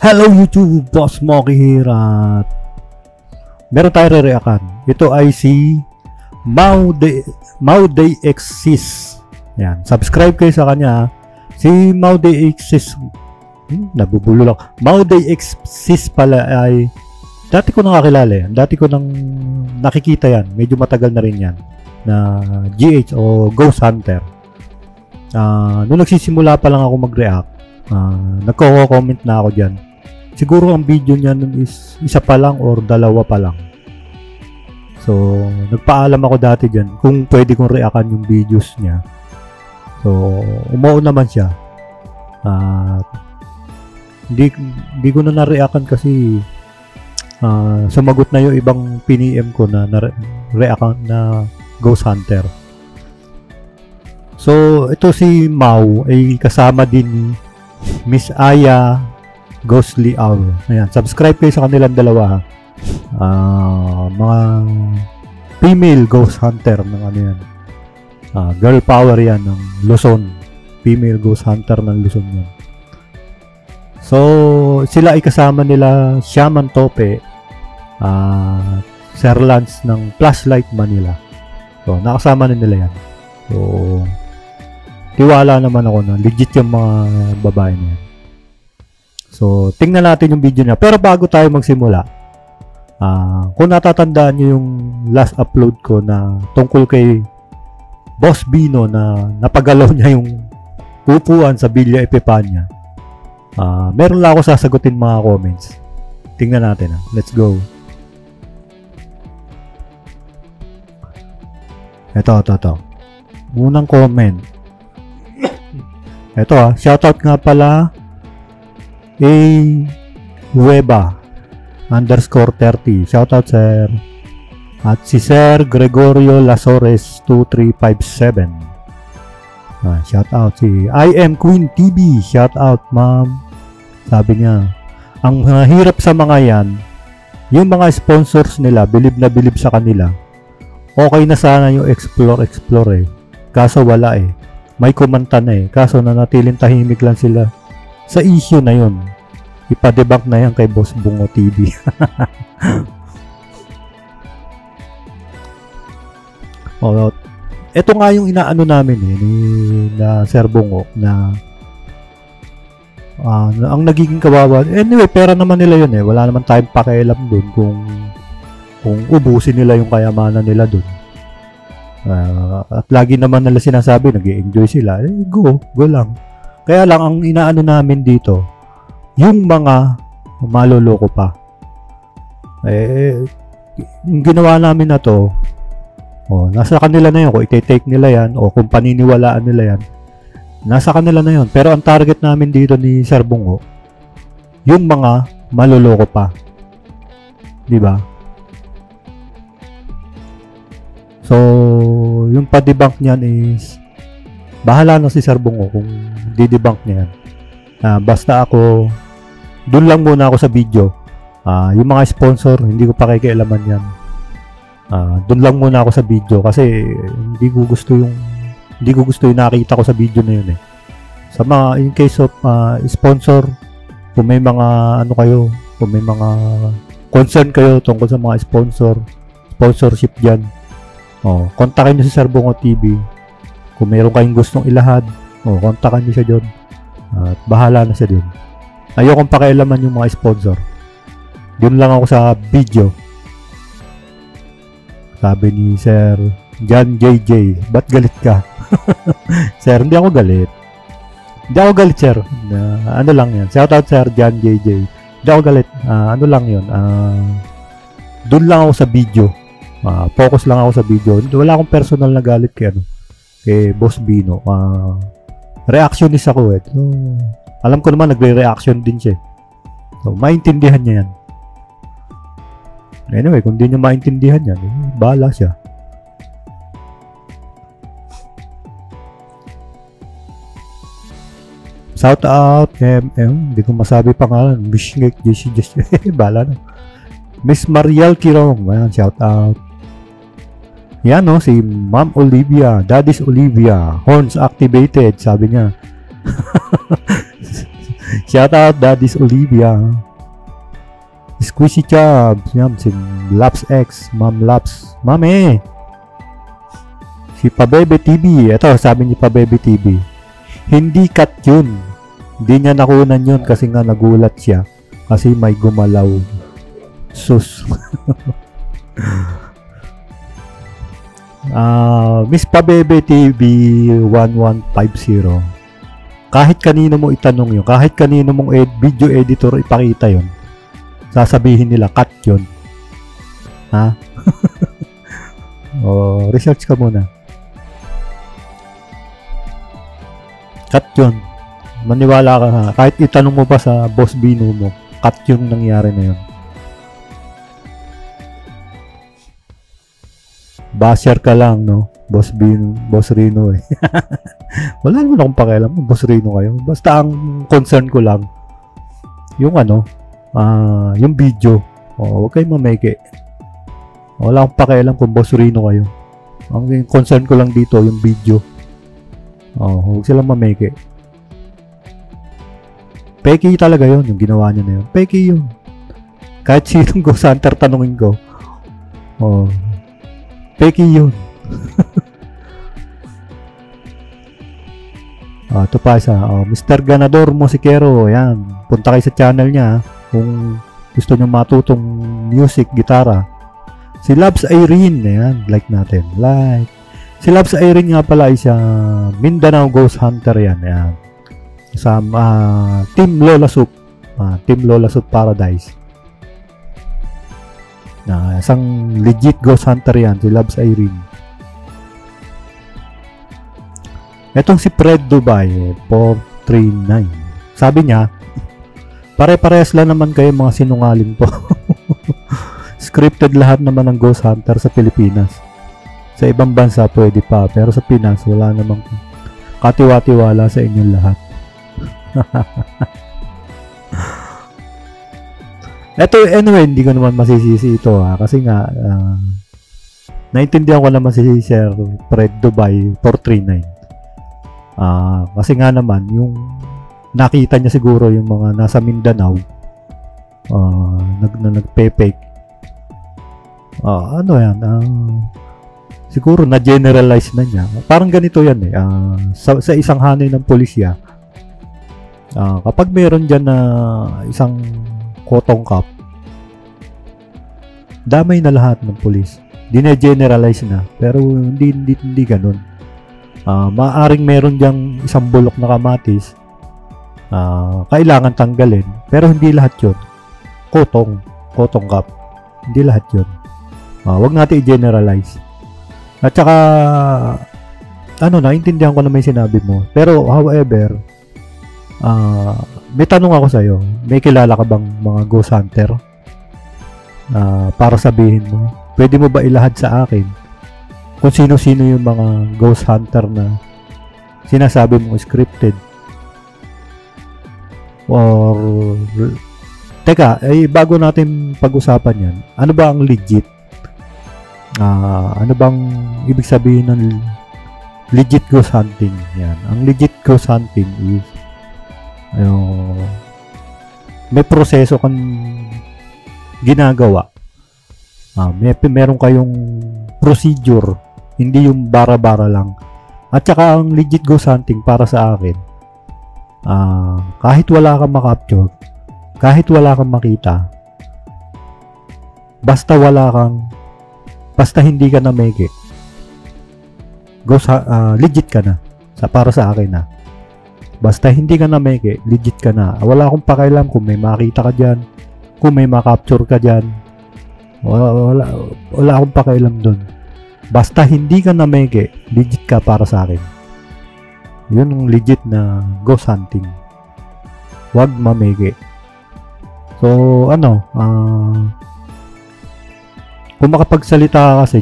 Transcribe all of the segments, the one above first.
Hello YouTube, Boss Moki here at meron tayo re-reakan. Ito ay si Mauday Exis. Yan, subscribe kayo sa kanya. Si Mauday Exis, nabubulol ako. Mauday Exis pala ay dati ko nang kakilala yan. Dati ko nang nakikita yan. Medyo matagal na rin yan na GH o Ghost Hunter. Nung nagsisimula pa lang ako mag-react, nagko-comment na ako dyan. Siguro ang video niya nun is isa pa lang or dalawa pa lang. So, nagpaalam ako dati dyan kung pwede kong reactan yung videos niya. So, umuo naman siya. Hindi ko na na-reactan kasi sumagot na yung ibang PNM ko na react na Ghost Hunter. So, ito si Mau ay kasama din ni Miss Aya Ghostly Owl. Ayan, subscribe kayo sa kanilang dalawa. Mga female ghost hunter ng ano yan. Girl power yan ng Luzon. Female ghost hunter ng Luzon yan. So, sila ay kasama nila Shaman Tope, Sir Lance ng Flashlight Manila. So, nakasama na nila yan. So, tiwala naman ako na legit yung mga babae na yan. So, tingnan natin yung video niya. Pero bago tayo magsimula, kung natatandaan nyo yung last upload ko na tungkol kay Boss Bino na napagalaw niya yung upuan sa Villa Epipania, meron lang ako sasagutin mga comments. Tingnan natin. Let's go. Ito. Unang comment. Ito shoutout nga pala Weba _30. Shoutout sir. At si Sir Gregorio Lasores 2357. Shoutout si I Am Queen TV. Shoutout ma'am. Sabi niya, ang hirap sa mga yan, yung mga sponsors nila, bilib na bilib sa kanila. Okay na sana yung explore kaso wala may kumanta na kaso nanatiling tahimik lang sila sa issue na yun. Ipa-debunk na yan kay Boss Bungo TV. Ito nga yung inaano namin ni na Sir Bungo na ang nagiging kawawa. Anyway, pera naman nila yun wala naman tayong pakialam dun kung ubusin nila yung kayamanan nila dun. At lagi naman nila sinasabi nag-i-enjoy sila. Go lang. Kaya lang ang inaano namin dito yung mga maloloko pa. Yung ginawa namin na to, nasa kanila na yun. Kung i-take nila yan o kung paniniwalaan nila yan, nasa kanila na yun. Pero ang target namin dito ni Sir Bungo, yung mga maloloko pa. Diba? So, yung pa-debunk niyan is bahala na si Sir Bungo kung di-debunk niya yan. Basta ako, dun lang muna ako sa video. Yung mga sponsor, hindi ko pa kikialaman yan. Dun lang muna ako sa video kasi hindi ko gusto yung nakita ko sa video na yun Sa mga, in case of sponsor, kung may mga kung may mga concern kayo tungkol sa mga sponsorship dyan, kontakin nyo si Sir Bungo TV. Kung mayroon kayong gustong ilahad, kontakan nyo siya dyan. At bahala na siya dun. Ayokong pakialaman yung mga sponsor. Dun lang ako sa video. Sabi ni Sir John JJ, ba't galit ka? Sir, hindi ako galit. Hindi ako galit, sir. Ano lang yan. Shoutout Sir John JJ. Hindi ako galit. Ano lang yun. Dun lang ako sa video. Focus lang ako sa video. Wala akong personal na galit kay Boss Bino. Reactionist ako So, alam ko naman nagre-reaction din siya. So, maintindihan niya yan. Anyway, kung di niya maintindihan yan, bahala siya. Shout out hindi ko masabi pangalan. Mishngek, bahala na. Miss Mariel Kirong. Ayan, shout out. Yan si Ma'am Olivia, Daddy's Olivia, horns activated, sabi niya. Shout out Daddy's Olivia. Squishy Chubs. Yan, si Laps X. Ma'am Laps. Mami. Si Pabebe TV. Ito, sabi ni Pabebe TV. Hindi cut yun. Hindi niya nakunan yun kasi nga nagulat siya. Kasi may gumalaw. Sus. Miss Pabebe TV 1150. Kahit kanino mo itanong yun, kahit kanino mong video editor ipakita yun, sasabihin nila, cut yun. Ha? Research ka muna. Cut yun. Maniwala ka ha. Kahit itanong mo pa sa Boss Bino mo, cut yung nangyari na yun. Basher ka lang, no? Boss Bino, Boss Rino eh. Wala naman akong pakialam kung Boss Rino kayo. Basta ang concern ko lang, yung yung video. Huwag kayong mameke. Wala akong pakialam kung Boss Rino kayo. Ang concern ko lang dito, yung video. Huwag silang mameke. Peki talaga yun, yung ginawa niya na yun. Peki yun. Kahit sinong Ghost Hunter tanungin ko. Peki yun. Ito pa isa. Mr. Ganador Musikero. Yan. Punta kayo sa channel niya kung gusto nyo matutong music, gitara. Si Loves Irene. Yan. Like natin. Like. Si Loves Irene nga pala ay siya Mindanao Ghost Hunter yan. Yan. Sa Team Lola Soup. Team Lola Soup Paradise. Isang legit Ghost Hunter yan. Si Loves Irene. Etong si Fred Dubai 439. Sabi niya, pare-parehas lang naman kayo mga sinungaling po. Scripted lahat naman ng Ghost Hunter sa Pilipinas. Sa ibang bansa pwede pa, pero sa Pinas wala namang katiwa-tiwala sa inyong lahat. Eto, anyway, hindi ko naman masisisi ito kasi nga naintindihan ko naman si Sir Fred Dubai 439. Kasi nga naman yung nakita niya siguro yung mga nasa Mindanao nagpe-fake. Ano yan? Siguro na generalize na niya. Parang ganito yan eh. Sa isang hanay ng pulisya, kapag meron dyan na isang kotong cup, damay na lahat ng pulis. Dine-generalize na. Pero hindi ganun. Maaaring meron diyang isang bulok na kamatis, kailangan tanggalin, pero hindi lahat yun kotong cup, hindi lahat yun. Wag natin i-generalize. At saka naintindihan ko na may sinabi mo, pero however, may tanong ako sa'yo. May kilala ka bang mga ghost hunter para sabihin mo? Pwede mo ba ilahad sa akin kung sino-sino yung mga ghost hunter na sinasabi mong scripted? Or teka, bago natin pag-usapan yan, ano ba ang legit? Ano bang ibig sabihin ng legit ghost hunting? Yan. Ang legit ghost hunting is may proseso kang ginagawa. Meron kayong procedure, hindi yung bara-bara lang. At saka ang legit ghost hunting para sa akin, kahit wala kang makapture, kahit wala kang makita, basta hindi ka na meke, legit ka na. Para sa akin na. Basta hindi ka na meke, legit ka na. Wala akong pakialam kung may makita ka dyan, kung may makapture ka dyan. Wala akong pakialam dun. Basta hindi ka na meke, legit ka para sa akin. Yun ang legit na ghost hunting. Wag mameke. So, kung makapagsalita ka kasi,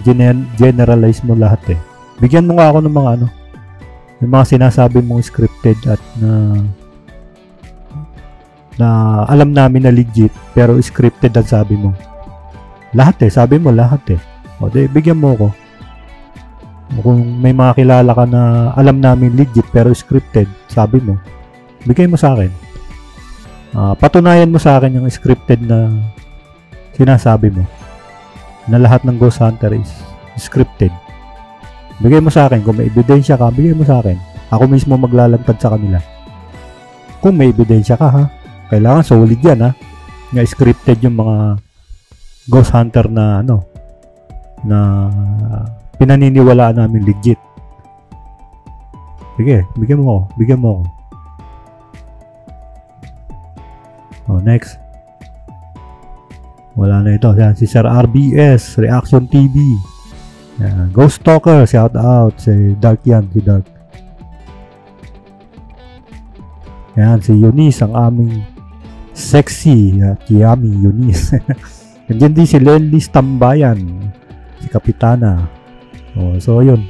generalize mo lahat eh. Bigyan mo nga ako ng mga yung mga sinasabi mong scripted at na alam namin na legit, pero scripted ang sabi mo. Lahat eh, sabi mo lahat eh. O di, bigyan mo ko. Kung may mga kilala ka na alam namin legit pero scripted, sabi mo, bigay mo sa akin. Patunayan mo sa akin yung scripted na sinasabi mo. Na lahat ng Ghost Hunter is scripted. Bigay mo sa akin. Kung may ebidensya ka, bigay mo sa akin. Ako mismo maglalantad sa kanila. Kung may ebidensya ka, ha? Kailangan solid yan, ha? Nga scripted yung mga Ghost Hunter na na pinaniniwalaan namin legit. Sige, bigyan mo ako. Next. Wala na ito. Yan, si Sir RBS, Reaction TV. Yan, Ghost Stalker, shout out. Si Dark yan, si Dark. Yan, si Eunice, ang aming sexy at yummy Eunice. Nandiyan din si Lenly Tambayan, si Kapitana. So yun.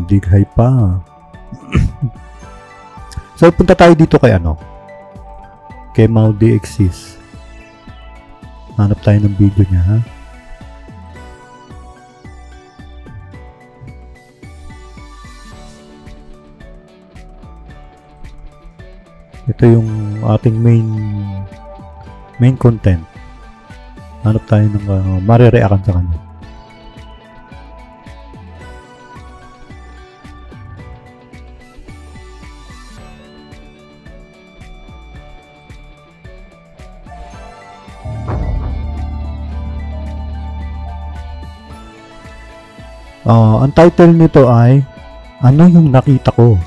Dighay pa. So punta tayo dito kay kay Maudi Exist. Hanap tayo ng video niya, ha? Ito yung ating main content. Hanap tayo ng marireakan sa kanya. Ang title nito ay Ano yung nakita ko?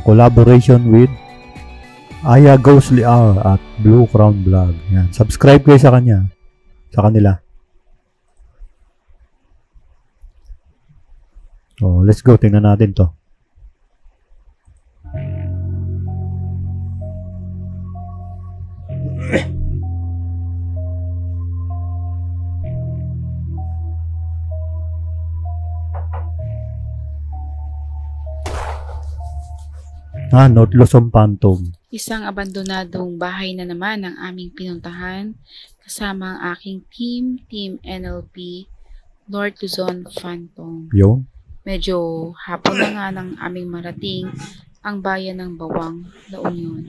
Collaboration with Aya Ghostly Hour at Blue Crown Vlog. Yan. Subscribe kayo sa kanya. Sa kanila. Let's go. Tingnan natin to. North Luzon Phantom. Isang abandonadong bahay na naman ang aming pinuntahan kasama ang aking Team NLP, North Luzon Phantom. Yung? Medyo hapon na nga nang aming marating ang bayan ng Bawang, La Union.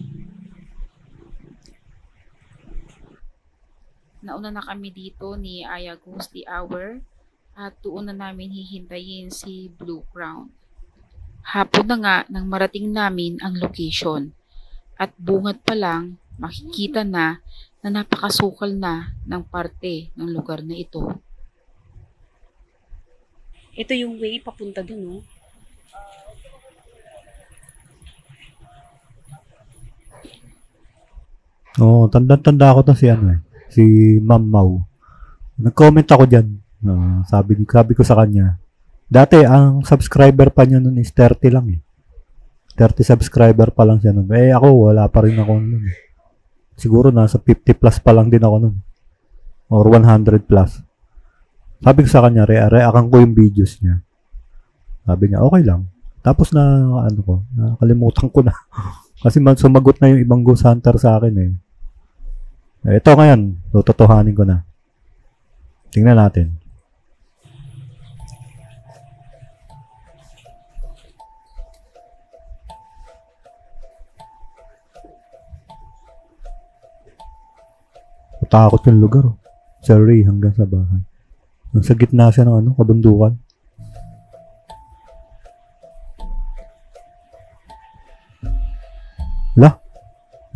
Nauna na kami dito ni Aya Ghostly Hour at doon na namin hihintayin si Blue Crown. Hapon na nga nang marating namin ang location at bungad pa lang makikita na napakasukal na ng parte ng lugar na ito. Ito yung way papunta dun, Tanda-tanda ako to si Ma'am Mau. Nag-comment ako diyan. Sabi ko sa kanya, dati, ang subscriber pa niya nun is 30 lang eh. 30 subscriber pa lang siya nun. Ako, wala pa rin ako nun. Siguro nasa 50 plus pa lang din ako nun. Or 100 plus. Sabi ko sa kanya, reakan ko yung videos niya. Sabi niya, okay lang. Tapos nakalimutan ko na. Kasi sumagot na yung ibang Ghost Hunter sa akin eh. Ito ngayon, tututuhanin ko na. Tingnan natin. Takot yung lugar. Sa Ray hanggang sa bahay. Nasa gitna siya ng kabundukan.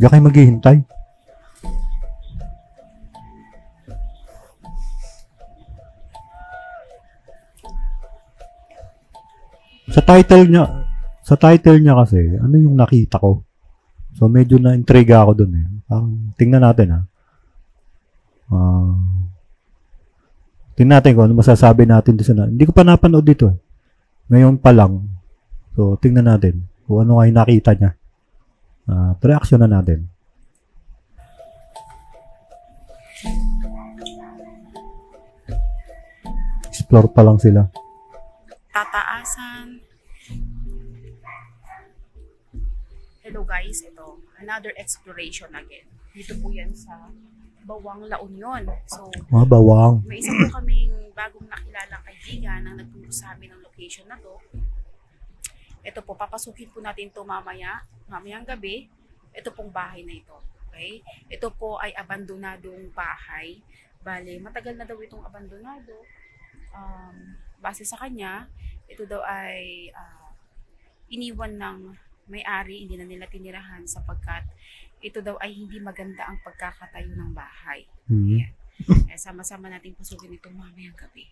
Diyan kayo maghihintay. Sa title niya kasi, ano yung nakita ko? So medyo na-intriga ako dun eh. Tingnan natin tingnan natin kung ano masasabi natin dito na. Hindi ko pa napanood dito eh. Ngayon pa lang. So tingnan natin kung ano nga yung nakita niya. Reaction na natin. Explore pa lang sila. Tataasan. Hello guys, ito. Another exploration again. Dito po yan sa Bawang, La Union. So, Bawang. May isa po kaming bagong nakilalang kaibigan ang nagturo sa amin ng location na to. Ito po, papasukin po natin to mamayang gabi. ito pong bahay na ito. Okay? Ito po ay abandonadong bahay. Bale, matagal na daw itong abandonado. Base sa kanya, ito daw ay iniwan ng may-ari, hindi na nila tinirahan sapagkat ito daw ay hindi maganda ang pagkakatayo ng bahay. Ayan. Sama-sama nating pasukin ito mamayang gabi.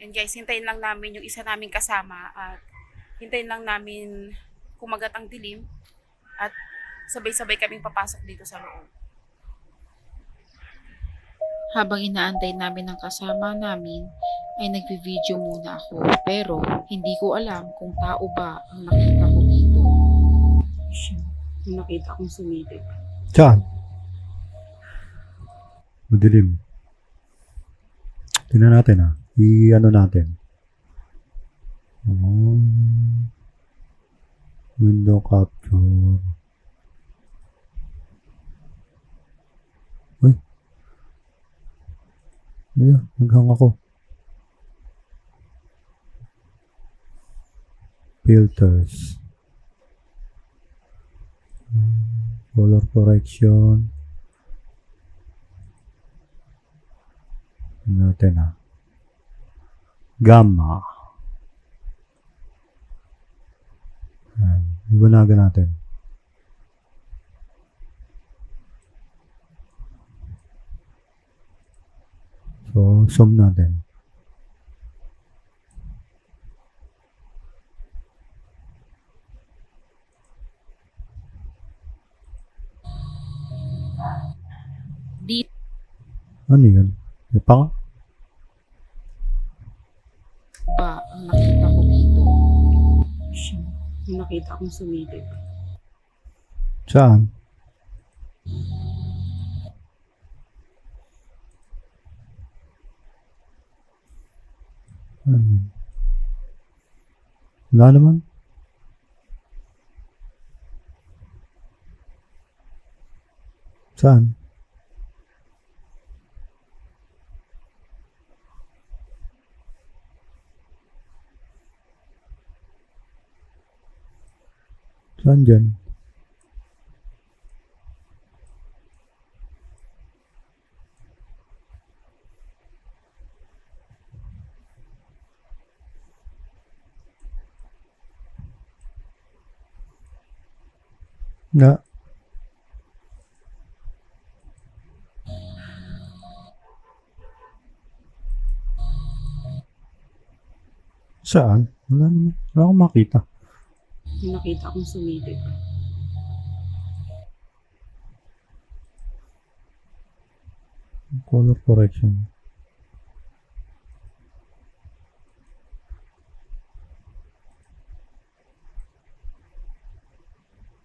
And guys, hintayin lang namin yung isa naming kasama at hintayin lang namin kumagat ang dilim at sabay-sabay kaming papasok dito sa loob. Habang inaantay namin ang kasama namin, ay nagvi-video muna ako. Pero hindi ko alam kung tao ba ang nakita ko dito. Nakita kong sumilip. Saan? Madilim. Tingnan natin I-ano natin. Window capture. Uy. Ayan, naghang ako. Filters. Color correction. Natin Gamma. Iwanagan natin. So, zoom natin. Ano yun? Ba ang nakita ko dito? Nakita kong sumilip. Saan? Wala naman. Saan? Saan dyan? Na. Saan? Wala naman. Wala akong makita. Nakita kong sumilip. Color correction.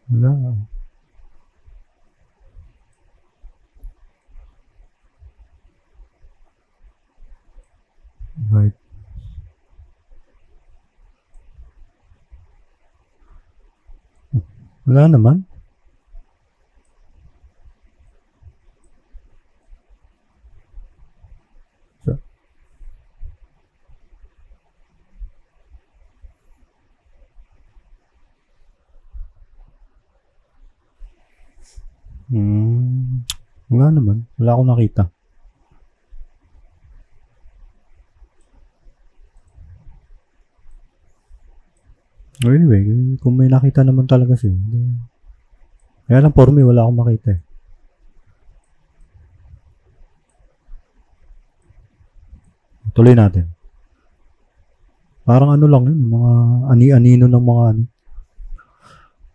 Wala. Right. Wala naman. So, wala naman. Wala akong nakita. Anyway, kung may nakita naman talaga siya. Kaya lang for me, wala akong makita Tuloy natin. Parang ano lang yun, mga ani-anino ng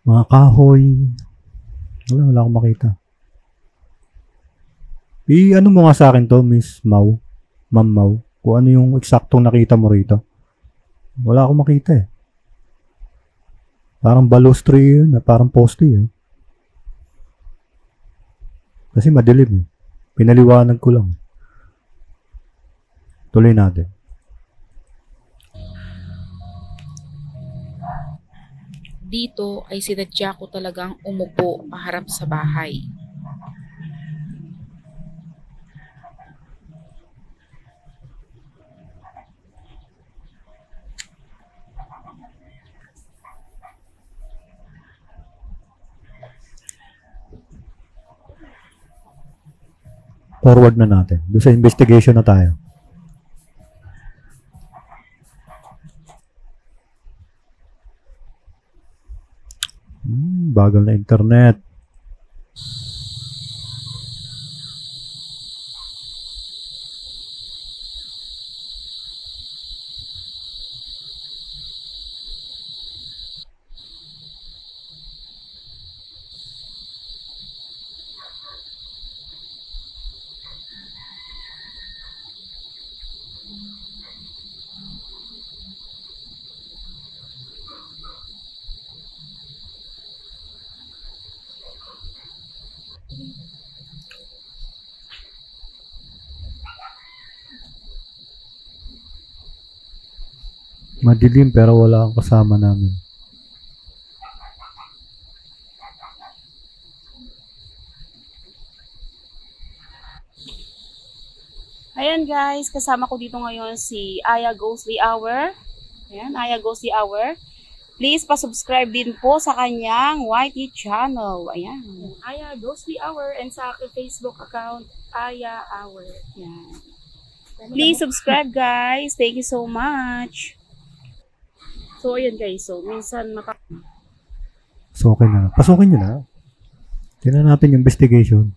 mga kahoy. Wala akong makita. Ano mo nga sa akin to, Miss Mau, Ma'am Mau, kung ano yung eksaktong nakita mo rito. Wala akong makita Parang balustre yun, parang poste Kasi madilim Pinaliwanag ko lang. Tuloy natin. Dito ay sinadya ko talagang umupo paharap sa bahay. forward na natin. Doon sa investigation na tayo. Bagal na internet. Madilim pero wala ang kasama namin. Ayan guys, kasama ko dito ngayon si Aya Ghostly Hour. Ayan, Aya Ghostly Hour. Please pa-subscribe din po sa kanyang YT channel. Ayan. Aya Ghostly Hour and sa aking Facebook account, Aya Hour. Ayan. Please subscribe guys. Thank you so much. So ayan guys, so minsan So okay na. Pasukin nyo na. Tingnan natin yung investigation.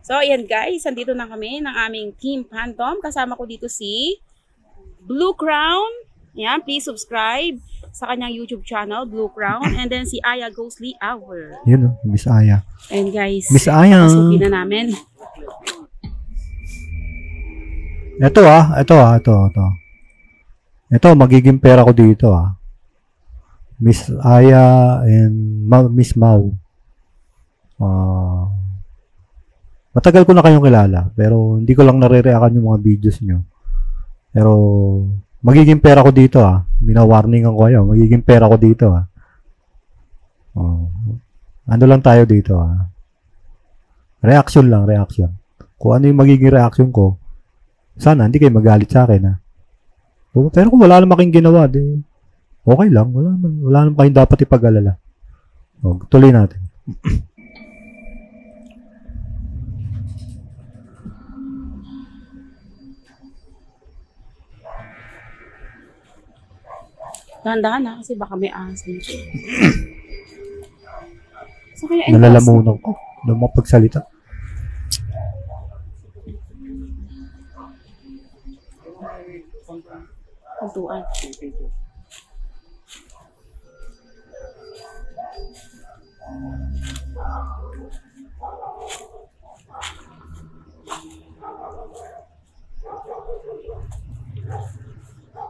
So ayan guys, andito na kami ng aming Team Phantom. Kasama ko dito si Blue Crown. Ayan, please subscribe sa kanyang YouTube channel, Blue Crown. And then si Aya Ghostly Hour. Yun o, Miss Aya. And guys, Miss Aya. pasukin na namin. Ito. Ito, magiging pera ko dito Miss Aya and Miss Mau. Matagal ko na kayong kilala, pero hindi ko lang nare-react yung mga videos nyo. Pero, magiging pera ko dito Binawarningan ko kayo, magiging pera ko dito Ano lang tayo dito Reaction lang, reaction. Kung ano yung magiging reaction ko, sana hindi kayo magalit sa akin Pero kung wala naman kayong ginawa, okay lang. Wala naman kayong dapat ipag-alala. Tuloy natin. Dahan-dahan na kasi baka may ahas dito. So kaya Nalalamunan ko. Nung mapagsalita. Kuntuan.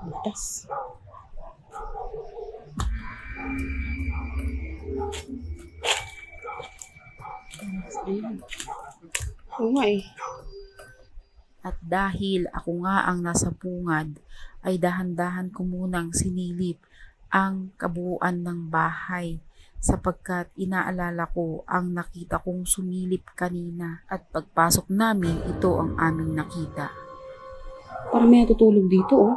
Butas. Ayan. Oo nga At dahil ako nga ang nasa pungad, ay dahan-dahan ko munang sinilip ang kabuuan ng bahay sapagkat inaalala ko ang nakita kong sumilip kanina at pagpasok namin ito ang aming nakita. Parang may natutulog dito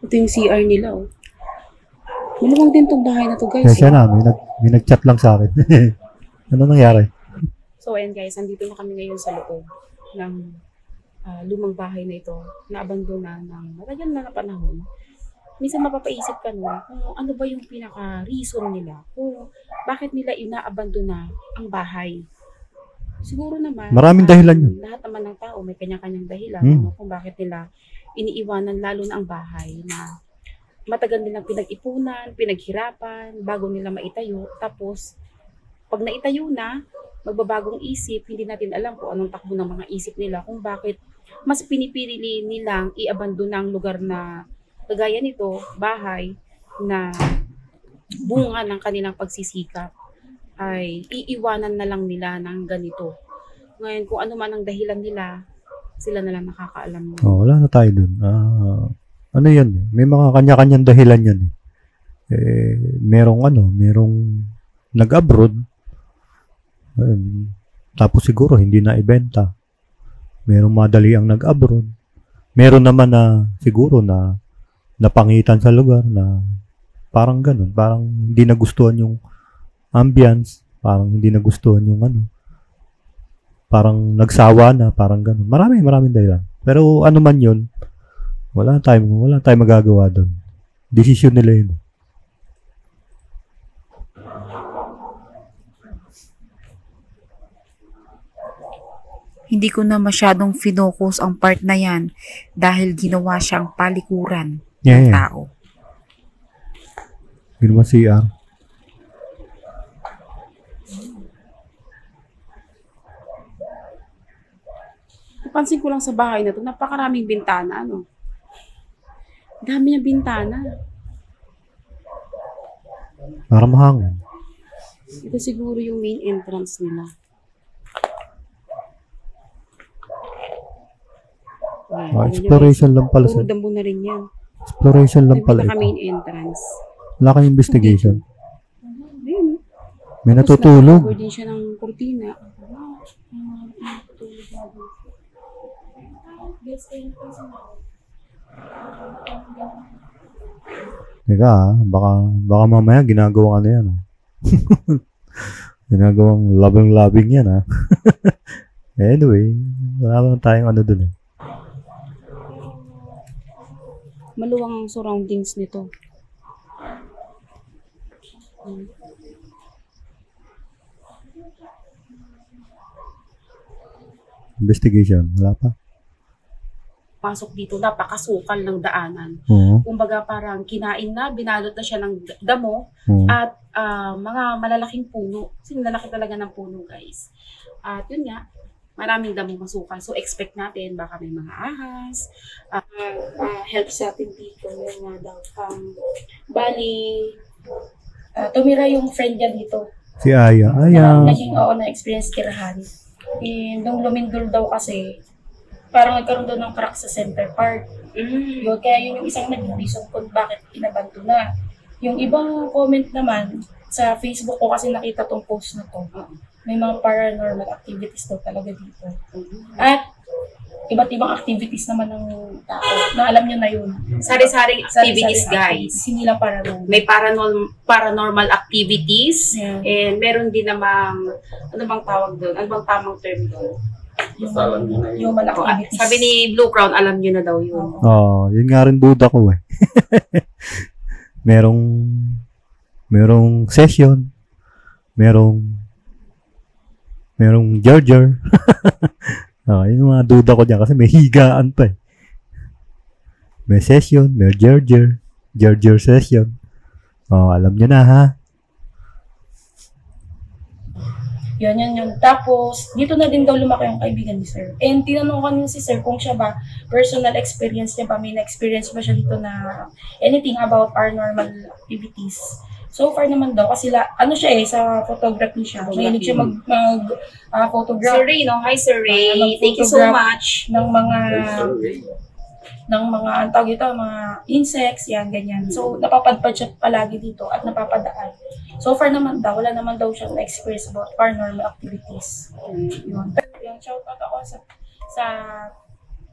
Ito yung CR nila Malamang din itong bahay na to guys. Kaya na, may nag-chat lang sa akin. Ano nangyari? So ayan guys, andito na kami ngayon sa loob ng lumang bahay na ito na abandona ng matagal na panahon. Minsan mapapaisip ka kung ano ba yung pinaka-reason nila kung bakit nila inaabandona ang bahay. Siguro naman Maraming dahilan yun. Lahat naman ng tao may kanya-kanyang dahilan kung bakit nila iniiwanan lalo na ang bahay na matagal nilang pinag-ipunan, pinaghirapan bago nila maitayo. Tapos pag naitayo na, magbabagong isip, hindi natin alam kung anong takbo ng mga isip nila, kung bakit mas pinipili nilang i-abandon ang lugar na kagaya nito, bahay, na bunga ng kanilang pagsisikap, ay iiwanan na lang nila ng ganito. Ngayon, kung ano man ang dahilan nila, sila na lang nakakaalam. Wala na tayo dun. ano yan, may mga kanya-kanyang dahilan yan. Merong nag-abroad, tapos siguro hindi na ibenta. Merong madali ang nag-abroad. Meron naman na siguro na napangitan sa lugar na parang ganun, parang hindi nagustuhan yung ambience, parang hindi nagustuhan yung parang nagsawa na, parang ganun. Maraming dahilan. Pero ano man yun, wala tayong magagawa doon. Desisyon nila yun. Hindi ko na masyadong finokus ang part na yan dahil ginawa siyang palikuran ng tao. Ginawa CR. Napansin ko lang sa bahay na to, napakaraming bintana, ano? Dami ng bintana. Para mahangin. Ito siguro yung main entrance nila. Exploration lang pala Puro dambo na rin yan. Exploration lang pala Ito ito. main entrance. Wala kang investigation. Ayun. May Tapos natutulog. nakacover din siya ng kurtina. Teka baka mamaya ginagawang ano yan. Ginagawang labing yan Anyway, wala lang tayong ano dun Maluwang ang surroundings nito. Investigation, wala pa. Pasok dito, napakasukal ng daanan. Oo. Kumbaga parang kinain na, binalot na siya ng damo Oo. at mga malalaking puno. Kasi lalaki talaga ng puno, guys. At yun nga, maraming damo masukal. So expect natin, baka may mga ahas. Help sa atin dito. Yun nga daw. Bali, tumira yung friend niya dito. Si Aya. Naging na-experience tirahan. And nung lumindol daw kasi, parang nagkaroon daw ng crack sa center part. Yun, kaya yun yung isang naging reason kung bakit inabanto na. Yung ibang comment naman, sa Facebook ko kasi nakita tong post na to. May mga paranormal activities daw talaga dito. At iba't ibang activities naman ng tao na alam nyo na yun. Sari-saring activities, Sari-saring guys. Hindi lang paranormal. May paranormal activities, Yeah. and meron din namang, ano bang tawag doon? Ano bang tamang term doon? Human activities. Sabi ni Blue Crown, alam nyo na daw yun. Yun nga rin duda ko merong session, merong Jar. Yun yung mga duda ko dyan kasi may higaan pa May session, may Jar session. Alam nyo na ha. Yun. Tapos, dito na din daw lumaki yung kaibigan ni Sir. And tinanong ko niya si Sir kung siya ba, personal experience niya ba, may na-experience ba siya dito na anything about paranormal activities. So far naman daw, kasi siya sa photography siya. Mahilig siya mag-photograph. Sir Ray, no? Hi, Sir Ray. Thank you so much. Ng mga tawag ito, mga insects, yan, ganyan. So, napapadpad siya palagi dito at napapadaan. So far naman daw, wala naman daw siyang na-experience about paranormal activities. Yun. Yung shoutout ako sa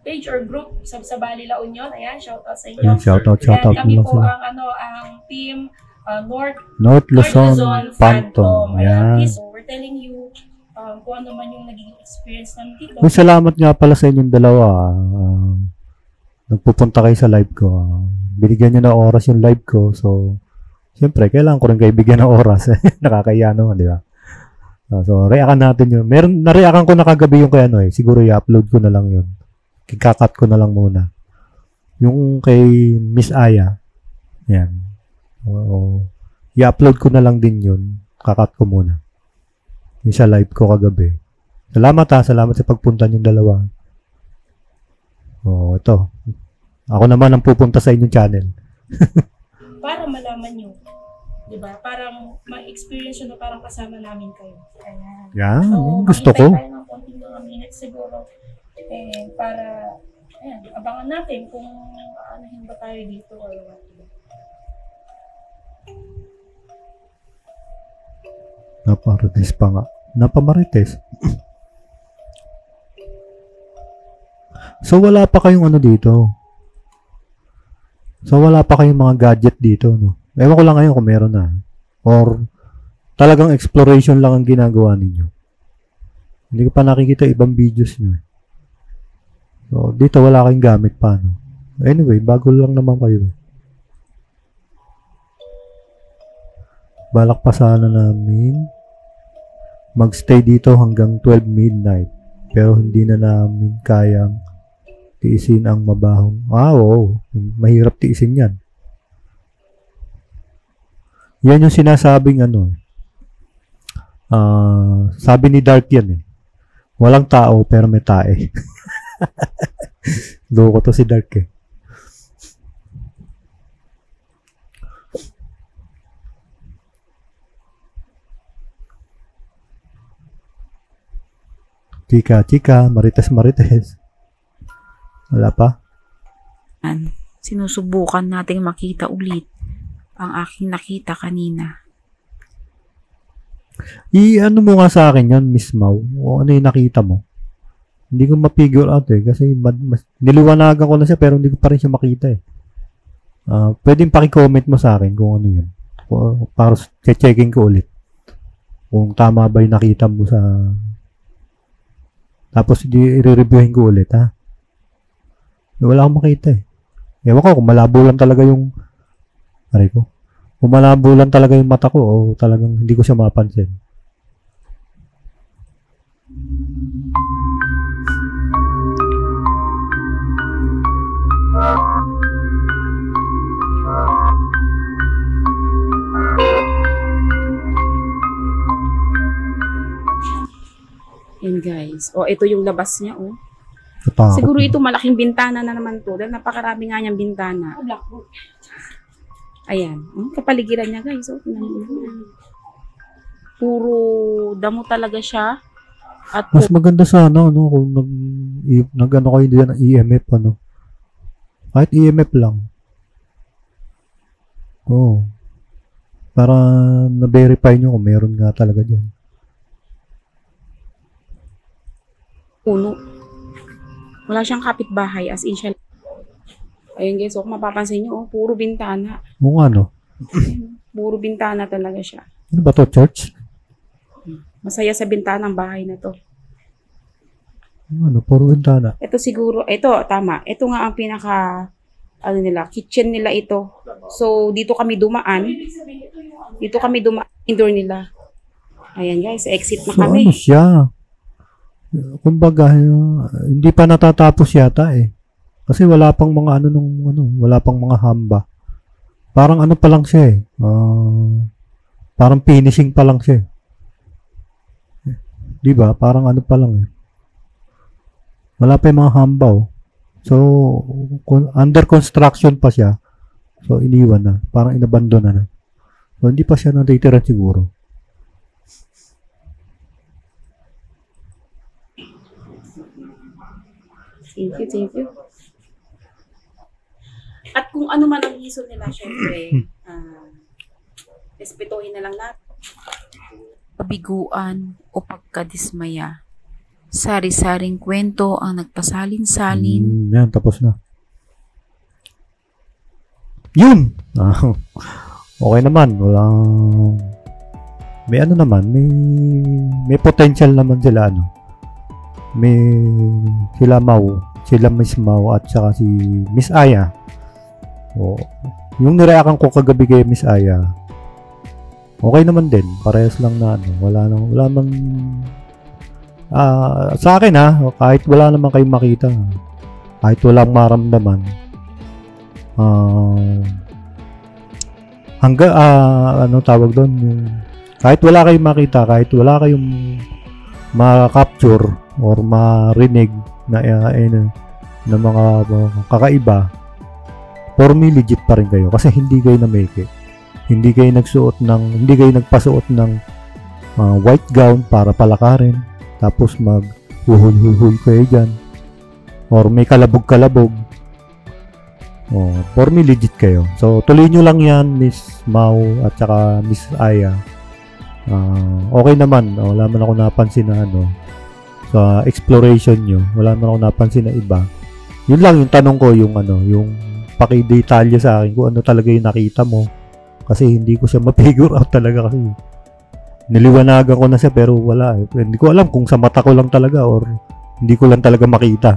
page or group sa Bali La Union. Ayan, shoutout sa inyo. Shoutout Kami lang po sila. ang team North Luzon Phantom. Ayan. So, we're telling you kung ano man yung naging experience namin dito. Uy, salamat nga pala sa inyong dalawa. Nagpupunta kayo sa live ko. Binigyan nyo na oras yung live ko. So, siyempre, kailangan ko rin kayo bigyan ng oras. Nakakaya naman, di ba? So, reakan natin yun. Na-reakan ko na kagabi yung kay siguro i-upload ko na lang yun. Kikakat ko na lang muna. Yung kay Miss Aya. Yan. I-upload ko na lang din yun. Kakat ko muna. Yung sa live ko kagabi. Salamat salamat sa pagpunta niyong dalawa. Ito. Ako naman ang pupunta sa inyong channel. Para malaman nyo. Diba? Parang ma-experience nyo na parang kasama namin kayo. Ayan. Yan. So, gusto ko. Tayo ng konting mga minutes siguro. Para Ayan, abangan natin kung aanahin ba tayo dito or what. Napamarites pa nga. Napamarites. So, wala pa kayong ano dito. So, wala pa kayong mga gadget dito, no? Ewan ko lang ngayon kung meron na. Or, talagang exploration lang ang ginagawa ninyo. Hindi ko pa nakikita ibang videos nyo. So, dito wala kayong gamit pa, no? Anyway, bago lang naman kayo. Balak pa sana namin magstay dito hanggang 12 midnight. Pero hindi na namin kayang tiisin ang mabahong. Oo. Mahirap tiisin yan. Yan yung sinasabing ano. Sabi ni Dark yan eh. Walang tao pero may tae. Loko to si Dark eh. Chika, marites. Wala pa? Sinusubukan nating makita ulit ang aking nakita kanina. I-ano mo nga sa akin yun, Miss Mau? O ano yung nakita mo? Hindi ko ma-figure out eh. Kasi niliwanagan ko na siya pero hindi ko pa rin siya makita eh. Pwedeng paki-comment mo sa akin kung ano yun. Para checking ko ulit. Kung tama ba yung nakita mo sa... Tapos i-reviewin ko ulit, ha? Wala akong makita, eh. Ewan ko, kung malabo lang talaga yung... Aray ko. Kung malabo lang talaga yung mata ko, o talagang hindi ko siya mapansin. Yan guys. O, ito yung labas niya, oh. Natakot Siguro na. ito malaking bintana na naman to. Dahil napakarami nga niyang bintana. Ayan. Kapaligiran niya guys. Oh, puro damo talaga siya. At Mas maganda sana, no? Kung nag-ano kayo diyan ng EMF, ano? Kahit EMF lang. Oo. Para na-verify nyo kung meron nga talaga diyan. puno. Wala siyang kapitbahay as in siya. Ayun guys, kung mapapansin nyo, puro bintana. Kung ano? Puro bintana talaga siya. Ano ba to, church? Masaya sa bintana ang bahay na to. Ano, puro bintana. Ito siguro, ito, tama. Ito nga ang pinaka, kitchen nila ito. So, dito kami dumaan. Indoor nila. Ayan guys, exit na So, kami. ano siya? Kumbaga, hindi pa natatapos yata eh. Kasi wala pang mga wala pang mga hamba. Parang ano pa lang siya eh. Parang finishing pa lang siya eh. Di ba? Parang ano pa lang eh. Wala pa yung mga hamba oh. So, under construction pa siya. So, iniwan na. Parang inabandon na. So, hindi pa siya natitira siguro. Thank you. At kung ano man ang reason nila, syempre, respetuhin na lang natin. Kabiguan o pagkadismaya. Sari-saring kwento ang nagpasalin-salin. Yan, tapos na. Yun! Okay naman. Walang... May ano naman, may potential naman sila, May sila Miss Mau at saka si Miss Aya. O, yung nireakan ko kagabi kay Miss Aya, okay naman din. Parehas lang na wala man sa akin kahit wala naman kayong makita, kahit walang maramdaman, hangga tawag doon, kahit wala kayong makita, kahit wala kayong ma-capture or marinig na mga kakaiba, for me legit pa rin kayo kasi hindi kayo na-make it. Hindi kayo nagpasuot ng white gown para palakarin tapos mag-huhul-hul kayo dyan. or may kalabog-kalabog. For me, legit kayo. So, tuloy nyo lang yan, Miss Mau at saka Miss Aya. Okay naman. Wala man ako napansin na sa exploration nyo. Wala man ako napansin na iba. Yun lang yung tanong ko, yung yung paki-detalye sa akin kung ano talaga yung nakita mo. Kasi hindi ko siya ma-figure out talaga kasi niliwanagan ko na siya pero wala eh. Hindi ko alam kung sa mata ko lang talaga or hindi ko lang talaga makita.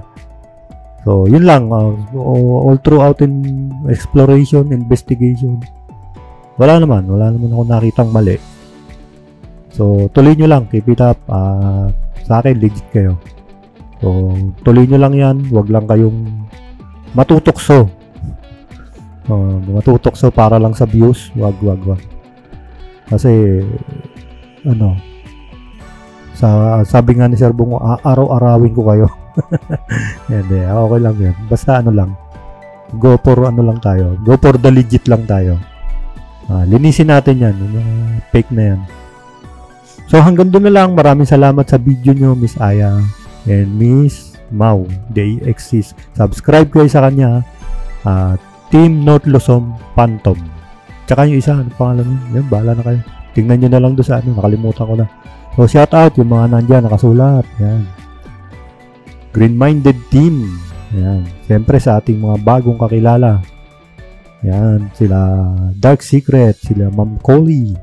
So, yun lang. All throughout in exploration, investigation, wala naman ako nakitang mali. So, tuloy nyo lang. Keep it up. Sa akin, legit kayo. So, tuloy nyo lang yan. Huwag lang kayong matutokso. Matutokso para lang sa views. Wag. Kasi, sabi nga ni Sir Bungo, araw-arawin ko kayo. Hindi, okay lang yan. Basta lang. Go for lang tayo. Go for the legit lang tayo. Linisin natin yan. Yung mga fake na yan. So, hanggang doon na lang. Maraming salamat sa video nyo, Miss Aya and Miss Mau. They exist. Subscribe kayo sa kanya. Team North Luzon Phantom. Tsaka yung isa, ano pangalan nyo? Yan, bahala na kayo. Tingnan nyo na lang doon sa nakalimutan ko na. So, shout out yung mga nandyan, nakasulat. Yan. Green-minded team. Yan. Siyempre sa ating mga bagong kakilala. Yan. Sila Dark Secret. Sila Ma'am Coley.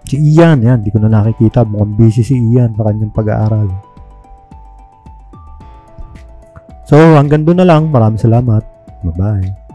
Si Ian. Yan. Di ko na nakikita. Mukhang busy si Ian sa kanyang pag-aaral. So, hanggang doon na lang. Maraming salamat. Bye-bye.